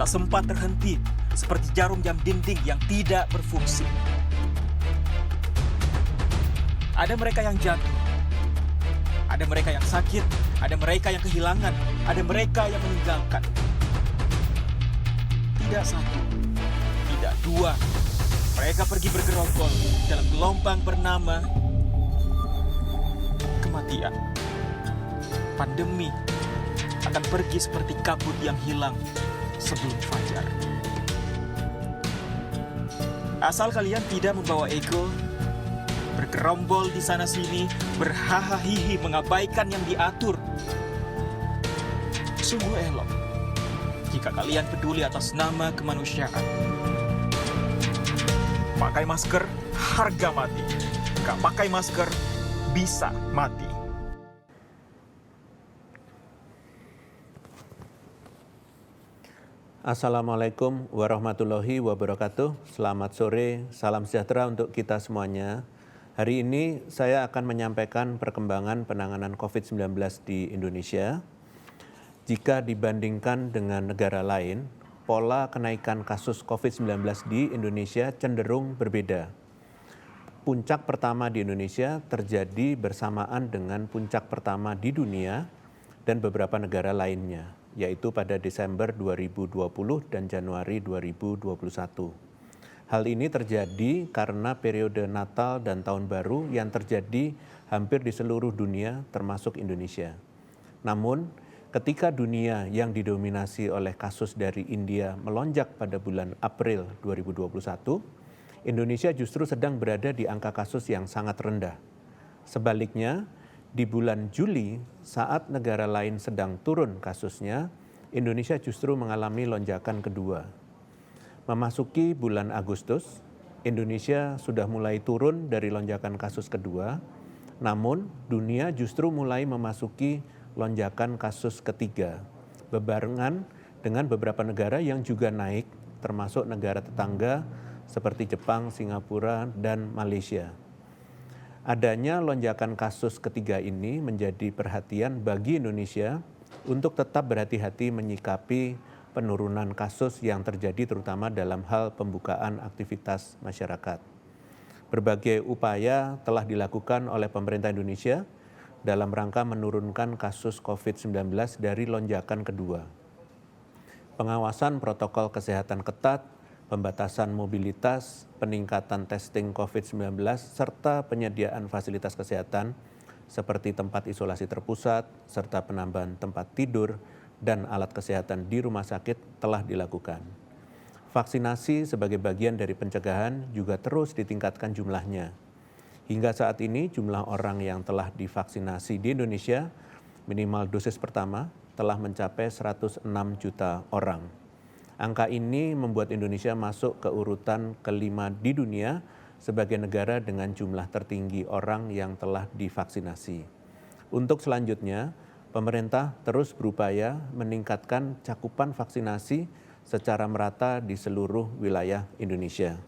tak sempat terhenti, seperti jarum jam dinding yang tidak berfungsi. Ada mereka yang jatuh, ada mereka yang sakit, ada mereka yang kehilangan, ada mereka yang meninggalkan. Tidak satu, tidak dua, mereka pergi bergerombol dalam gelombang bernama kematian. Pandemi akan pergi seperti kabut yang hilang sebelum fajar. Asal kalian tidak membawa ego, bergerombol di sana-sini, berhahaha mengabaikan yang diatur. Sungguh elok jika kalian peduli atas nama kemanusiaan. Pakai masker, harga mati. Gak pakai masker, bisa mati. Assalamualaikum warahmatullahi wabarakatuh. Selamat sore, salam sejahtera untuk kita semuanya. Hari ini saya akan menyampaikan perkembangan penanganan COVID-19 di Indonesia. Jika dibandingkan dengan negara lain, pola kenaikan kasus COVID-19 di Indonesia cenderung berbeda. Puncak pertama di Indonesia terjadi bersamaan dengan puncak pertama di dunia dan beberapa negara lainnya, yaitu pada Desember 2020 dan Januari 2021. Hal ini terjadi karena periode Natal dan Tahun Baru yang terjadi hampir di seluruh dunia termasuk Indonesia. Namun, ketika dunia yang didominasi oleh kasus dari India melonjak pada bulan April 2021, Indonesia justru sedang berada di angka kasus yang sangat rendah. Sebaliknya, di bulan Juli, saat negara lain sedang turun kasusnya, Indonesia justru mengalami lonjakan kedua. Memasuki bulan Agustus, Indonesia sudah mulai turun dari lonjakan kasus kedua, namun dunia justru mulai memasuki lonjakan kasus ketiga, bebarengan dengan beberapa negara yang juga naik, termasuk negara tetangga seperti Jepang, Singapura, dan Malaysia. Adanya lonjakan kasus ketiga ini menjadi perhatian bagi Indonesia untuk tetap berhati-hati menyikapi penurunan kasus yang terjadi terutama dalam hal pembukaan aktivitas masyarakat. Berbagai upaya telah dilakukan oleh pemerintah Indonesia dalam rangka menurunkan kasus COVID-19 dari lonjakan kedua. Pengawasan protokol kesehatan ketat, pembatasan mobilitas, peningkatan testing COVID-19, serta penyediaan fasilitas kesehatan seperti tempat isolasi terpusat, serta penambahan tempat tidur dan alat kesehatan di rumah sakit telah dilakukan. Vaksinasi sebagai bagian dari pencegahan juga terus ditingkatkan jumlahnya. Hingga saat ini jumlah orang yang telah divaksinasi di Indonesia minimal dosis pertama telah mencapai 106 juta orang. Angka ini membuat Indonesia masuk ke urutan kelima di dunia sebagai negara dengan jumlah tertinggi orang yang telah divaksinasi. Untuk selanjutnya, pemerintah terus berupaya meningkatkan cakupan vaksinasi secara merata di seluruh wilayah Indonesia.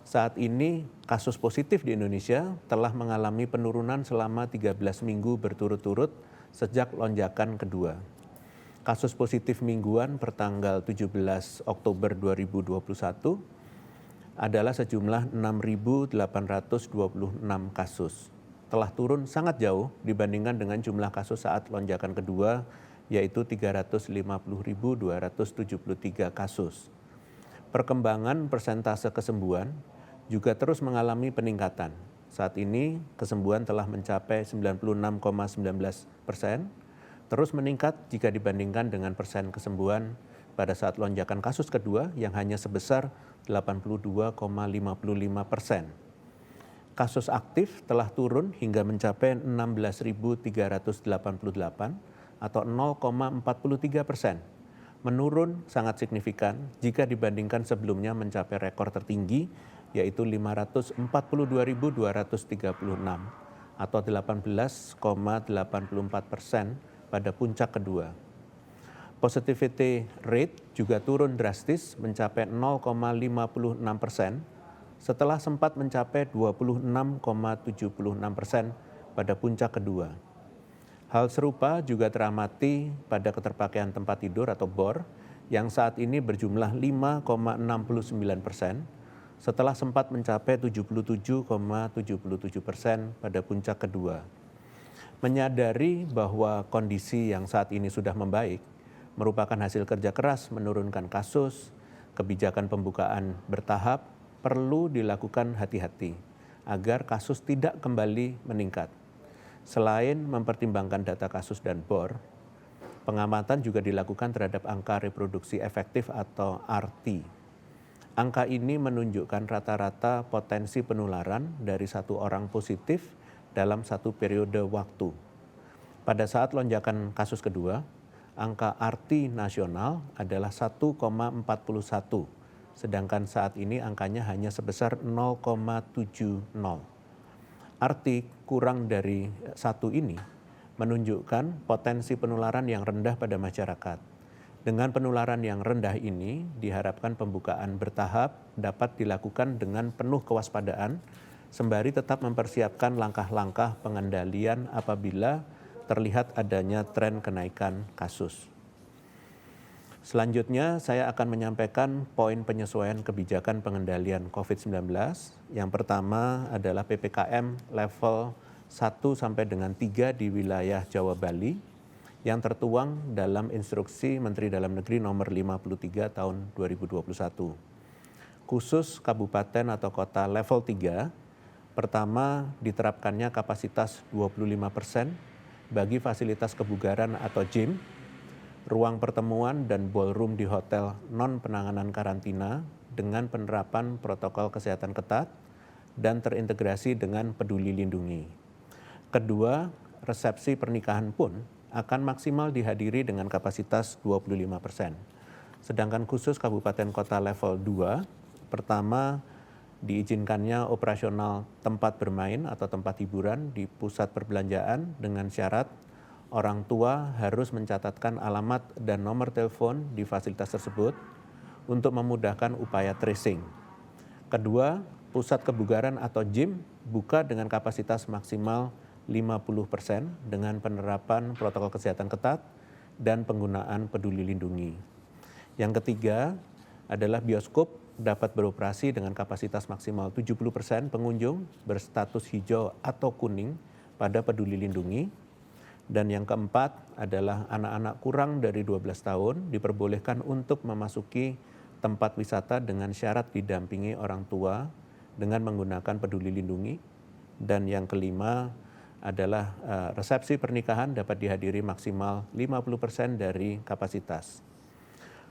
Saat ini, kasus positif di Indonesia telah mengalami penurunan selama 13 minggu berturut-turut sejak lonjakan kedua. Kasus positif mingguan pertanggal 17 Oktober 2021 adalah sejumlah 6.826 kasus. Telah turun sangat jauh dibandingkan dengan jumlah kasus saat lonjakan kedua, yaitu 350.273 kasus. Perkembangan persentase kesembuhan juga terus mengalami peningkatan. Saat ini kesembuhan telah mencapai 96,19%, terus meningkat jika dibandingkan dengan persen kesembuhan pada saat lonjakan kasus kedua yang hanya sebesar 82,55%. Kasus aktif telah turun hingga mencapai 16.388 atau 0,43%. Menurun sangat signifikan jika dibandingkan sebelumnya mencapai rekor tertinggi yaitu 542.236 atau 18,84% pada puncak kedua. Positivity rate juga turun drastis mencapai 0,56% setelah sempat mencapai 26,76% pada puncak kedua. Hal serupa juga teramati pada keterpakaian tempat tidur atau BOR yang saat ini berjumlah 5,69% setelah sempat mencapai 77,77% pada puncak kedua. Menyadari bahwa kondisi yang saat ini sudah membaik merupakan hasil kerja keras menurunkan kasus, kebijakan pembukaan bertahap perlu dilakukan hati-hati agar kasus tidak kembali meningkat. Selain mempertimbangkan data kasus dan BOR, pengamatan juga dilakukan terhadap angka reproduksi efektif atau RT. Angka ini menunjukkan rata-rata potensi penularan dari satu orang positif dalam satu periode waktu. Pada saat lonjakan kasus kedua, angka RT nasional adalah 1,41, sedangkan saat ini angkanya hanya sebesar 0,70. RT kurang dari 1 ini menunjukkan potensi penularan yang rendah pada masyarakat. Dengan penularan yang rendah ini, diharapkan pembukaan bertahap dapat dilakukan dengan penuh kewaspadaan, sembari tetap mempersiapkan langkah-langkah pengendalian apabila terlihat adanya tren kenaikan kasus. Selanjutnya, saya akan menyampaikan poin penyesuaian kebijakan pengendalian COVID-19. Yang pertama adalah PPKM level 1 sampai dengan 3 di wilayah Jawa Bali yang tertuang dalam Instruksi Menteri Dalam Negeri nomor 53 tahun 2021. Khusus kabupaten atau kota level 3, pertama diterapkannya kapasitas 25% bagi fasilitas kebugaran atau gym, ruang pertemuan dan ballroom di hotel non-penanganan karantina dengan penerapan protokol kesehatan ketat dan terintegrasi dengan Peduli Lindungi. Kedua, resepsi pernikahan pun akan maksimal dihadiri dengan kapasitas 25%. Sedangkan khusus kabupaten kota level 2, pertama diizinkannya operasional tempat bermain atau tempat hiburan di pusat perbelanjaan dengan syarat orang tua harus mencatatkan alamat dan nomor telepon di fasilitas tersebut untuk memudahkan upaya tracing. Kedua, pusat kebugaran atau gym buka dengan kapasitas maksimal 50% dengan penerapan protokol kesehatan ketat dan penggunaan Peduli Lindungi. Yang ketiga adalah bioskop dapat beroperasi dengan kapasitas maksimal 70% pengunjung berstatus hijau atau kuning pada Peduli Lindungi. Dan yang keempat adalah anak-anak kurang dari 12 tahun diperbolehkan untuk memasuki tempat wisata dengan syarat didampingi orang tua dengan menggunakan Peduli Lindungi. Dan yang kelima adalah resepsi pernikahan dapat dihadiri maksimal 50% dari kapasitas.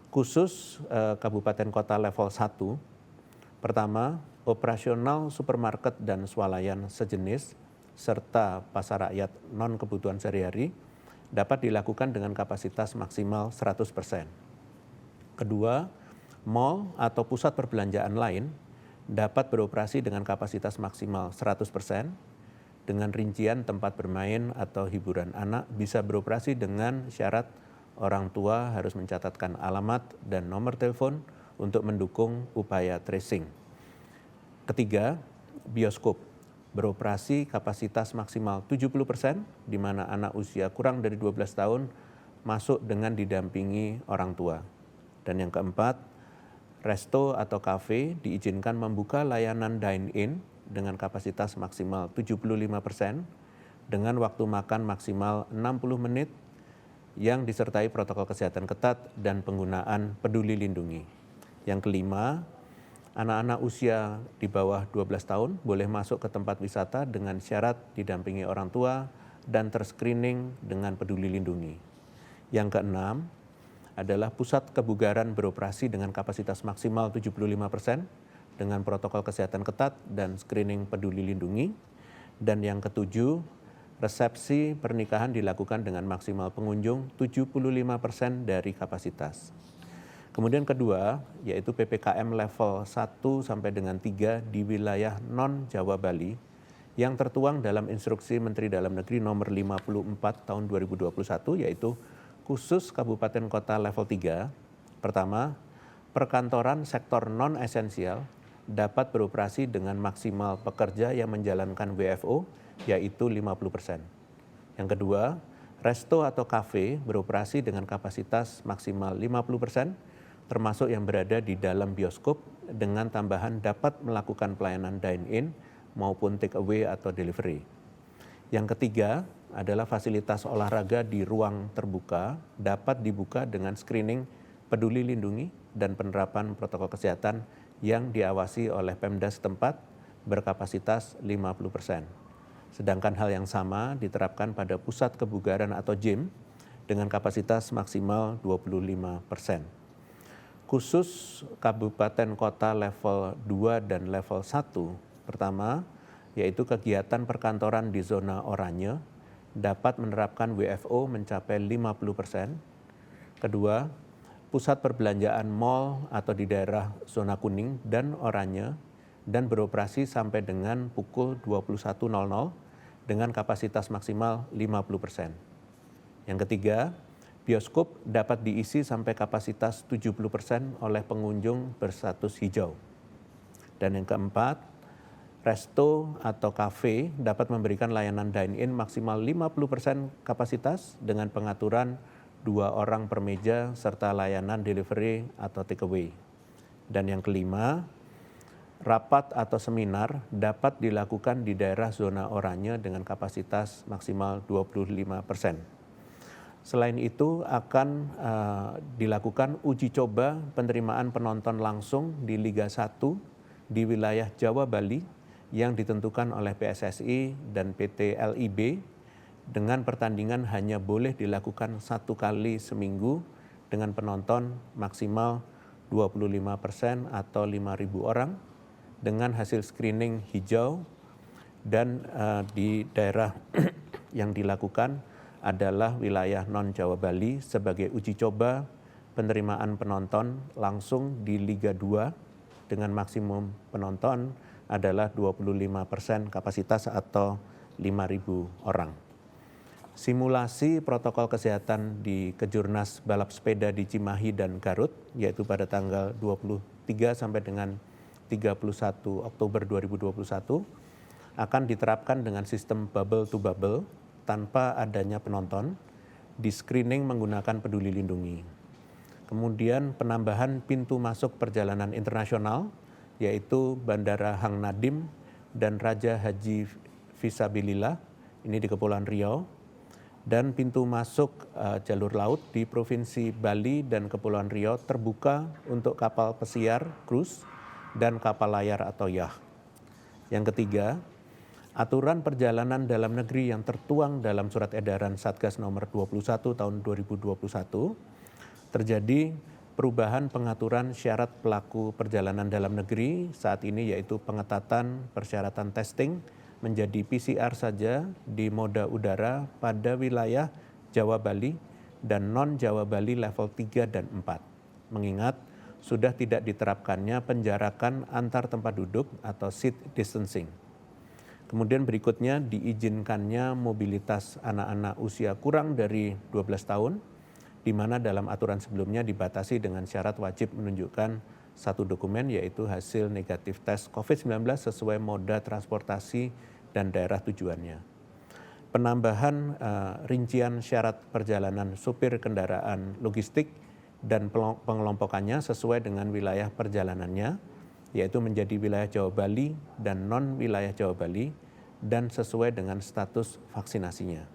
Khusus kabupaten kota level 1, pertama, operasional supermarket dan swalayan sejenis, serta pasar rakyat non-kebutuhan sehari-hari dapat dilakukan dengan kapasitas maksimal 100%. Kedua, mal atau pusat perbelanjaan lain dapat beroperasi dengan kapasitas maksimal 100%, dengan rincian tempat bermain atau hiburan anak bisa beroperasi dengan syarat orang tua harus mencatatkan alamat dan nomor telepon untuk mendukung upaya tracing. Ketiga, bioskop beroperasi kapasitas maksimal 70%, di mana anak usia kurang dari 12 tahun masuk dengan didampingi orang tua. Dan yang keempat, resto atau kafe diizinkan membuka layanan dine-in dengan kapasitas maksimal 75%, dengan waktu makan maksimal 60 menit, yang disertai protokol kesehatan ketat dan penggunaan Peduli Lindungi. Yang kelima, anak-anak usia di bawah 12 tahun boleh masuk ke tempat wisata dengan syarat didampingi orang tua dan terscreening dengan Peduli Lindungi. Yang keenam adalah pusat kebugaran beroperasi dengan kapasitas maksimal 75% dengan protokol kesehatan ketat dan screening Peduli Lindungi. Dan yang ketujuh, resepsi pernikahan dilakukan dengan maksimal pengunjung 75% dari kapasitas. Kemudian kedua, yaitu PPKM level 1 sampai dengan 3 di wilayah non-Jawa Bali yang tertuang dalam Instruksi Menteri Dalam Negeri nomor 54 tahun 2021, yaitu khusus kabupaten kota level 3. Pertama, perkantoran sektor non-esensial dapat beroperasi dengan maksimal pekerja yang menjalankan WFO, yaitu 50%. Yang kedua, Resto atau kafe beroperasi dengan kapasitas maksimal 50%, termasuk yang berada di dalam bioskop, dengan tambahan dapat melakukan pelayanan dine-in maupun take away atau delivery. Yang ketiga adalah fasilitas olahraga di ruang terbuka dapat dibuka dengan screening peduli lindungi dan penerapan protokol kesehatan yang diawasi oleh Pemda setempat berkapasitas 50%. Sedangkan hal yang sama diterapkan pada pusat kebugaran atau gym dengan kapasitas maksimal 25%. Khusus kabupaten kota level 2 dan level 1, pertama, yaitu kegiatan perkantoran di zona oranye dapat menerapkan WFO mencapai 50%. Kedua, pusat perbelanjaan mal atau di daerah zona kuning dan oranye dan beroperasi sampai dengan pukul 21.00 dengan kapasitas maksimal 50%. Yang ketiga, bioskop dapat diisi sampai kapasitas 70% oleh pengunjung berstatus hijau. Dan yang keempat, resto atau kafe dapat memberikan layanan dine-in maksimal 50% kapasitas dengan pengaturan 2 orang per meja serta layanan delivery atau take away. Dan yang kelima, rapat atau seminar dapat dilakukan di daerah zona oranye dengan kapasitas maksimal 25%. Selain itu akan dilakukan uji coba penerimaan penonton langsung di Liga 1 di wilayah Jawa Bali yang ditentukan oleh PSSI dan PT LIB dengan pertandingan hanya boleh dilakukan 1 kali seminggu dengan penonton maksimal 25% atau 5.000 orang dengan hasil screening hijau dan di daerah yang dilakukan adalah wilayah non-Jawa Bali sebagai uji coba penerimaan penonton langsung di Liga 2 dengan maksimum penonton adalah 25% kapasitas atau 5.000 orang. Simulasi protokol kesehatan di Kejurnas balap sepeda di Cimahi dan Garut, yaitu pada tanggal 23 sampai dengan 31 Oktober 2021, akan diterapkan dengan sistem bubble to bubble tanpa adanya penonton, di screening menggunakan peduli lindungi. Kemudian penambahan pintu masuk perjalanan internasional, yaitu Bandara Hang Nadiem dan Raja Haji Visabilillah, ini di Kepulauan Riau, dan pintu masuk jalur laut di Provinsi Bali dan Kepulauan Riau terbuka untuk kapal pesiar, cruise, dan kapal layar atau yacht. Yang ketiga, aturan perjalanan dalam negeri yang tertuang dalam surat edaran Satgas nomor 21 tahun 2021 terjadi perubahan pengaturan syarat pelaku perjalanan dalam negeri saat ini, yaitu pengetatan persyaratan testing menjadi PCR saja di moda udara pada wilayah Jawa Bali dan non-Jawa Bali level 3 dan 4. Mengingat sudah tidak diterapkannya penjarakan antar tempat duduk atau seat distancing. Kemudian berikutnya diizinkannya mobilitas anak-anak usia kurang dari 12 tahun, di mana dalam aturan sebelumnya dibatasi dengan syarat wajib menunjukkan 1 dokumen, yaitu hasil negatif tes COVID-19 sesuai moda transportasi dan daerah tujuannya. Penambahan rincian syarat perjalanan supir kendaraan logistik dan pengelompokannya sesuai dengan wilayah perjalanannya, yaitu menjadi wilayah Jawa Bali dan non-wilayah Jawa Bali, dan sesuai dengan status vaksinasinya.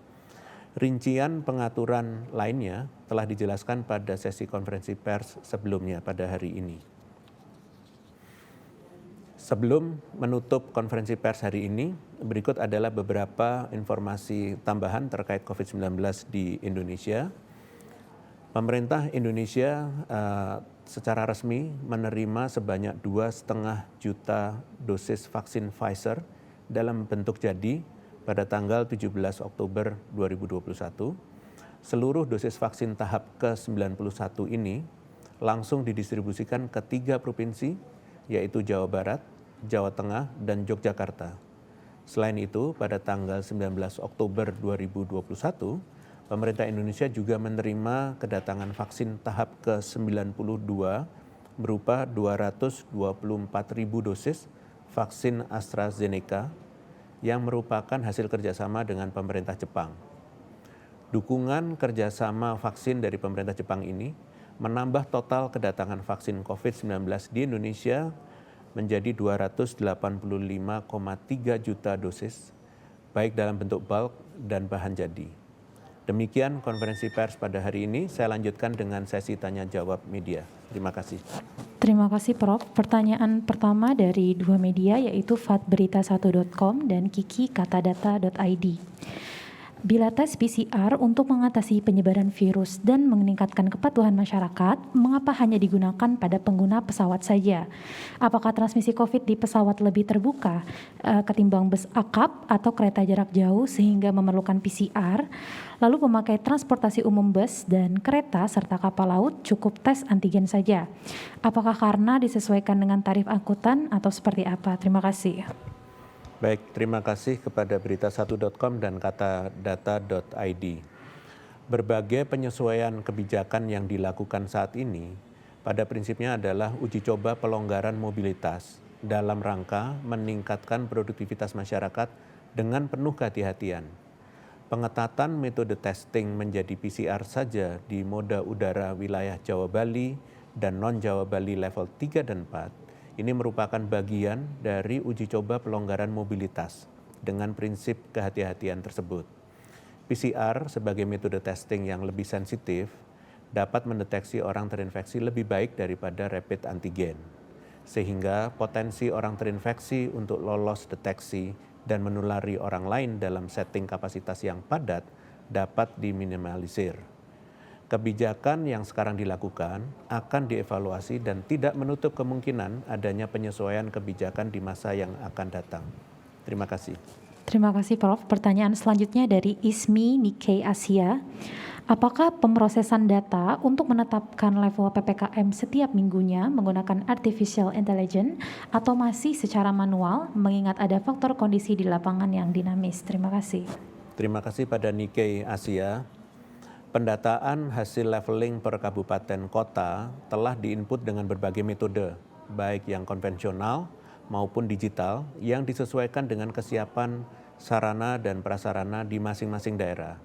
Rincian pengaturan lainnya telah dijelaskan pada sesi konferensi pers sebelumnya pada hari ini. Sebelum menutup konferensi pers hari ini, berikut adalah beberapa informasi tambahan terkait COVID-19 di Indonesia. Pemerintah Indonesia secara resmi menerima sebanyak 2,5 juta dosis vaksin Pfizer dalam bentuk jadi pada tanggal 17 Oktober 2021. Seluruh dosis vaksin tahap ke-91 ini langsung didistribusikan ke 3 provinsi, yaitu Jawa Barat, Jawa Tengah, dan Yogyakarta. Selain itu, pada tanggal 19 Oktober 2021, pemerintah Indonesia juga menerima kedatangan vaksin tahap ke-92 berupa 224.000 dosis vaksin AstraZeneca yang merupakan hasil kerjasama dengan pemerintah Jepang. Dukungan kerjasama vaksin dari pemerintah Jepang ini menambah total kedatangan vaksin COVID-19 di Indonesia menjadi 285,3 juta dosis, baik dalam bentuk bulk dan bahan jadi. Demikian konferensi pers pada hari ini. Saya lanjutkan dengan sesi tanya jawab media. Terima kasih. Terima kasih Prof. Pertanyaan pertama dari dua media yaitu fatberita1.com dan kiki-katadata.id. Bila tes PCR untuk mengatasi penyebaran virus dan meningkatkan kepatuhan masyarakat, mengapa hanya digunakan pada pengguna pesawat saja? Apakah transmisi COVID di pesawat lebih terbuka ketimbang bus akap atau kereta jarak jauh sehingga memerlukan PCR? Lalu pemakai transportasi umum bus dan kereta serta kapal laut cukup tes antigen saja. Apakah karena disesuaikan dengan tarif angkutan atau seperti apa? Terima kasih. Baik, terima kasih kepada berita1.com dan katadata.id. Berbagai penyesuaian kebijakan yang dilakukan saat ini pada prinsipnya adalah uji coba pelonggaran mobilitas dalam rangka meningkatkan produktivitas masyarakat dengan penuh kehati-hatian. Pengetatan metode testing menjadi PCR saja di moda udara wilayah Jawa Bali dan non-Jawa Bali level 3 dan 4 ini merupakan bagian dari uji coba pelonggaran mobilitas dengan prinsip kehati-hatian tersebut. PCR sebagai metode testing yang lebih sensitif dapat mendeteksi orang terinfeksi lebih baik daripada rapid antigen, sehingga potensi orang terinfeksi untuk lolos deteksi dan menulari orang lain dalam setting kapasitas yang padat dapat diminimalisir. Kebijakan yang sekarang dilakukan akan dievaluasi dan tidak menutup kemungkinan adanya penyesuaian kebijakan di masa yang akan datang. Terima kasih. Terima kasih Prof. Pertanyaan selanjutnya dari Ismi Nikkei Asia. Apakah pemrosesan data untuk menetapkan level PPKM setiap minggunya menggunakan artificial intelligence atau masih secara manual mengingat ada faktor kondisi di lapangan yang dinamis? Terima kasih. Terima kasih pada Nikkei Asia. Pendataan hasil leveling per kabupaten kota telah diinput dengan berbagai metode, baik yang konvensional maupun digital, yang disesuaikan dengan kesiapan sarana dan prasarana di masing-masing daerah.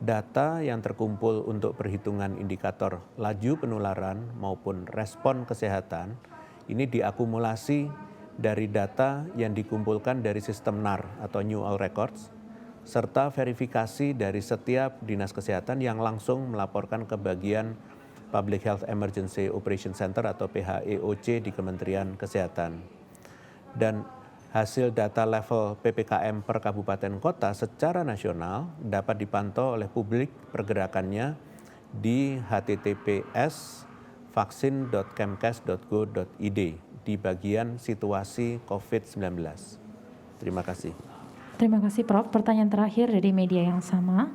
Data yang terkumpul untuk perhitungan indikator laju penularan maupun respon kesehatan ini diakumulasi dari data yang dikumpulkan dari sistem NAR atau New All Records, serta verifikasi dari setiap dinas kesehatan yang langsung melaporkan ke bagian Public Health Emergency Operation Center atau PHEOC di Kementerian Kesehatan. Dan hasil data level PPKM per kabupaten kota secara nasional dapat dipantau oleh publik pergerakannya di https://vaksin.kemkes.go.id di bagian situasi COVID-19. Terima kasih. Terima kasih Prof. Pertanyaan terakhir dari media yang sama.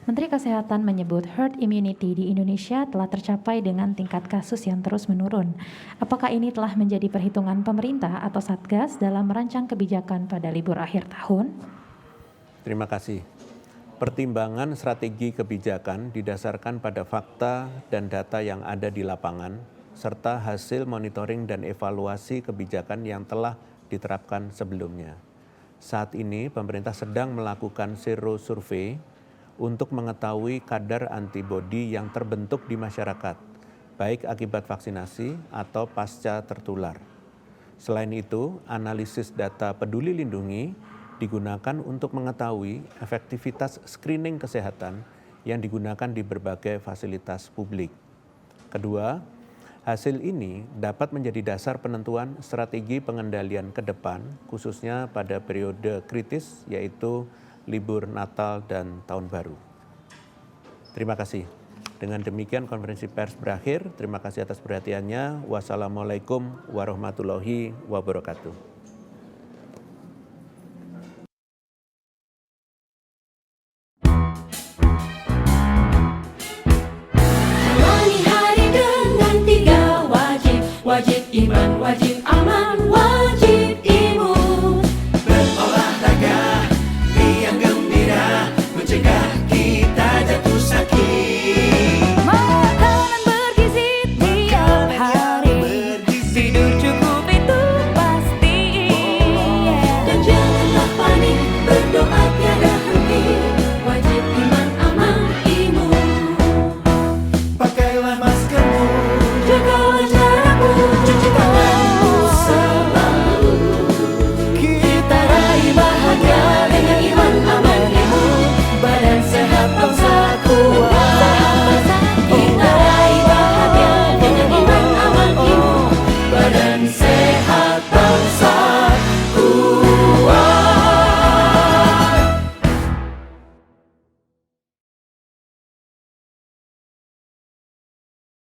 Menteri Kesehatan menyebut herd immunity di Indonesia telah tercapai dengan tingkat kasus yang terus menurun. Apakah ini telah menjadi perhitungan pemerintah atau Satgas dalam merancang kebijakan pada libur akhir tahun? Terima kasih. Pertimbangan strategi kebijakan didasarkan pada fakta dan data yang ada di lapangan, serta hasil monitoring dan evaluasi kebijakan yang telah diterapkan sebelumnya. Saat ini pemerintah sedang melakukan sero survei untuk mengetahui kadar antibodi yang terbentuk di masyarakat, baik akibat vaksinasi atau pasca tertular. Selain itu, analisis data Peduli Lindungi digunakan untuk mengetahui efektivitas screening kesehatan yang digunakan di berbagai fasilitas publik. Kedua, hasil ini dapat menjadi dasar penentuan strategi pengendalian ke depan, khususnya pada periode kritis, yaitu libur Natal dan Tahun Baru. Terima kasih. Dengan demikian konferensi pers berakhir. Terima kasih atas perhatiannya. Wassalamualaikum warahmatullahi wabarakatuh. Jalani hari dengan 3 wajib iman, wajib